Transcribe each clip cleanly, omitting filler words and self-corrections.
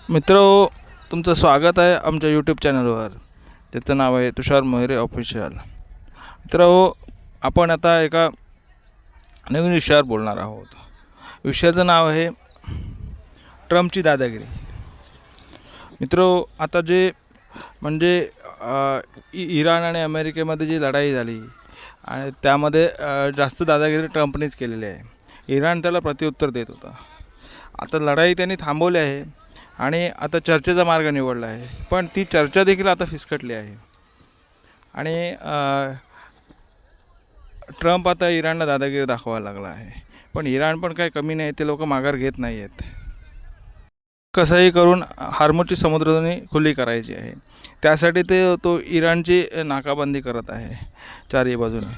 मित्रो, तुमचं स्वागत आहे आमच्या यूट्यूब चॅनलवर, ज्याचं नाव आहे तुषार मोहिरे ऑफिशियल. मित्रो, आपण आता एका नवीन विषयावर बोलणार आहोत. विषयाचं नाव आहे ट्रम्पची दादागिरी. मित्रो, आता जे म्हणजे इराण आणि अमेरिकेमध्ये जी लढाई झाली आणि त्यामध्ये जास्त दादागिरी ट्रम्पनेच केलेली आहे. इराण त्याला प्रत्युत्तर देत होता. आता लढाई त्यांनी थांबवली आहे आणि आता चर्चेचा मार्ग निवडला आहे, पण ती चर्चा देखील आता फिसकटली आहे. आणि ट्रम्प आता इराणला दादागिरी दाखवायला लागला आहे. पण इराण पण काही कमी नाही, ते लोक माघार घेत नाही आहेत. कसंही करून हार्मुजची समुद्रधुनी खुली करायची आहे. त्यासाठी तो इराणची नाकाबंदी करत आहे चारही बाजूने.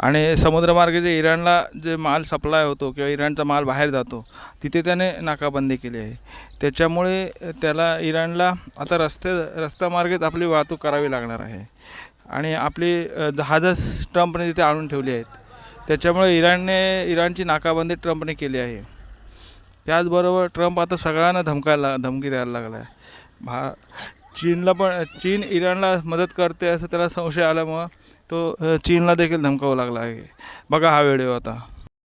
आणि समुद्रमार्गे जे इराणला जे माल सप्लाय होतो किंवा इराणचा माल बाहेर जातो तिथे त्याने नाकाबंदी केली आहे. त्याच्यामुळे त्याला इराणला आता रस्त्यामार्गेच आपली वाहतूक करावी लागणार आहे. आणि आपली जहाजं ट्रम्पने तिथे आणून ठेवली आहेत. त्याच्यामुळे इराणची नाकाबंदी ट्रम्पने केली आहे. त्याचबरोबर ट्रम्प आता सगळ्यांना धमकी द्यायला लागला आहे. चीन इराणला मदत करते असं त्याला संशय आल्यामुळं तो चीनला देखील धमकावू लागला आहे. बघा हा व्हिडिओ आता.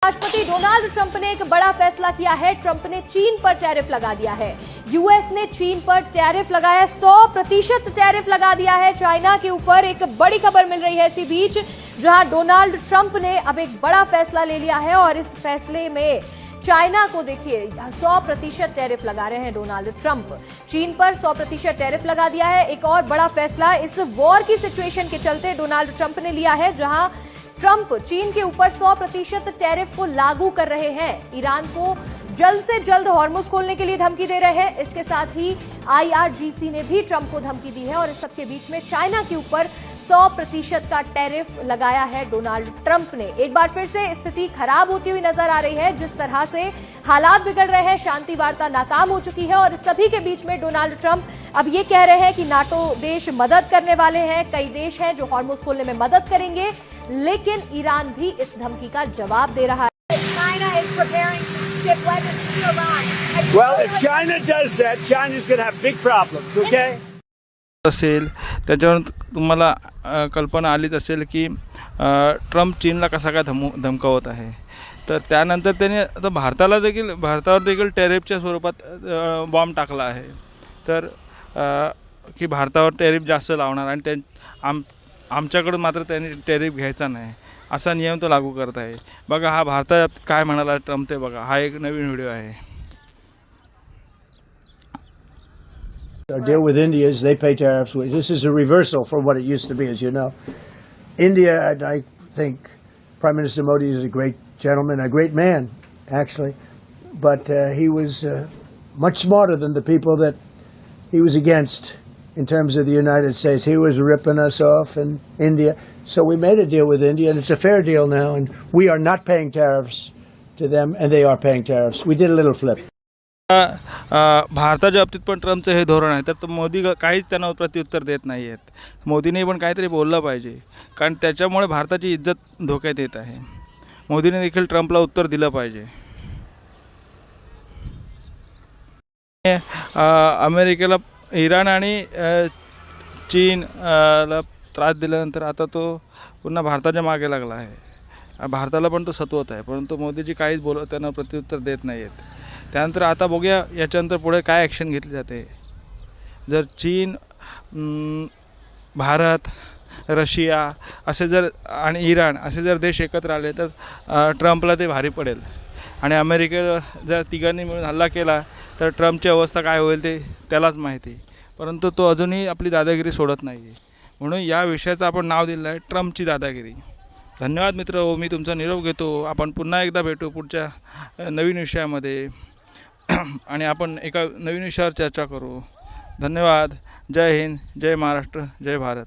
राष्ट्रपति डोनाल्ड ट्रंप ने एक बड़ा फैसला किया है. ट्रंप ने चीन पर टैरिफ लगा दिया है. यूएस ने चीन पर टैरिफ लगाया, 100% टैरिफ लगा दिया है चाइना के ऊपर. एक बड़ी खबर मिल रही है इसी बीच, जहां डोनाल्ड ट्रंप ने अब एक बड़ा फैसला ले लिया है और इस फैसले में चाइना को देखिए 100% टैरिफ लगा रहे हैं डोनाल्ड ट्रंप. चीन पर 100% टैरिफ लगा दिया है. एक और बड़ा फैसला इस वॉर की सिचुएशन के चलते डोनाल्ड ट्रंप ने लिया है, जहां ट्रंप चीन के ऊपर 100% टैरिफ को लागू कर रहे हैं. ईरान को जल्द से जल्द हॉर्मुज खोलने के लिए धमकी दे रहे हैं. इसके साथ ही IRGC ने भी ट्रंप को धमकी दी है और इस सबके बीच में चाइना के ऊपर 100% का टैरिफ लगाया है डोनाल्ड ट्रंप ने. एक बार फिर से स्थिति खराब होती हुई नजर आ रही है. जिस तरह से हालात बिगड़ रहे हैं, शांति वार्ता नाकाम हो चुकी है और इस सभी के बीच में डोनाल्ड ट्रंप अब ये कह रहे हैं कि नाटो देश मदद करने वाले हैं. कई देश हैं जो हॉर्मुज खोलने में मदद करेंगे, लेकिन ईरान भी इस धमकी का जवाब दे रहा है. China is preparing to ship weapons to Iran. Well, if China does that, China's going to have big problems, okay? असेल त्याच्यावर तुम्हाला कल्पना आलीच असेल की ट्रम्प चीनला कसा काय धमकावत आहे. तर त्यानंतर त्याने आता भारतावर देखील टॅरिफच्या स्वरूपात बॉम्ब टाकला आहे. तर की भारतावर टॅरिफ जास्त लावणार आणि आमच्याकडून मात्र त्यांनी टॅरिफ घ्यायचा नाही असा नियम तो लागू करत आहे. बघा हा भारतात काय म्हणाला ट्रम्प ते बघा. हा एक नवीन व्हिडिओ आहे. Our deal with India is they pay tariffs. This is a reversal from what it used to be, as you know. India, and I think Prime Minister Modi is a great gentleman, a great man, actually. But he was much smarter than the people that he was against in terms of the United States. He was ripping us off in India. So we made a deal with India, and it's a fair deal now. And we are not paying tariffs to them, and they are paying tariffs. We did a little flip. भारताच्या बाबतीत पण ट्रम्पचं हे धोरण आहे. तर मोदी काहीच त्यांना प्रत्युत्तर देत नाही आहेत. मोदीने पण काहीतरी बोललं पाहिजे, कारण त्याच्यामुळे भारताची इज्जत धोक्यात येत आहे. मोदीने देखील ट्रम्पला उत्तर दिलं पाहिजे. अमेरिकेला इराण आणि चीनला त्रास दिल्यानंतर आता तो पुन्हा भारताच्या मागे लागला आहे. भारताला पण तो सतवत आहे, परंतु मोदीजी काहीच त्यांना प्रत्युत्तर देत नाही आहेत. त्यानंतर आता बघूया याच्यानंतर पुढे काय ॲक्शन घेतली जाते. जर चीन, भारत, रशिया असे जर आणि इराण असे जर देश एकत्र आले तर ट्रम्पला ते भारी पडेल. आणि अमेरिकेवर जर तिघांनी मिळून हल्ला केला तर ट्रम्पची अवस्था काय होईल ते त्यालाच माहिती. परंतु तो अजूनही आपली दादागिरी सोडत नाही. म्हणून या विषयाचं आपण नाव दिलं आहे ट्रम्पची दादागिरी. धन्यवाद मित्र. मी तुमचा निरोप घेतो. आपण पुन्हा एकदा भेटू पुढच्या नवीन विषयामध्ये आणि आपण एका नवीन विषयावर चर्चा करू. धन्यवाद. जय हिंद, जय महाराष्ट्र, जय भारत.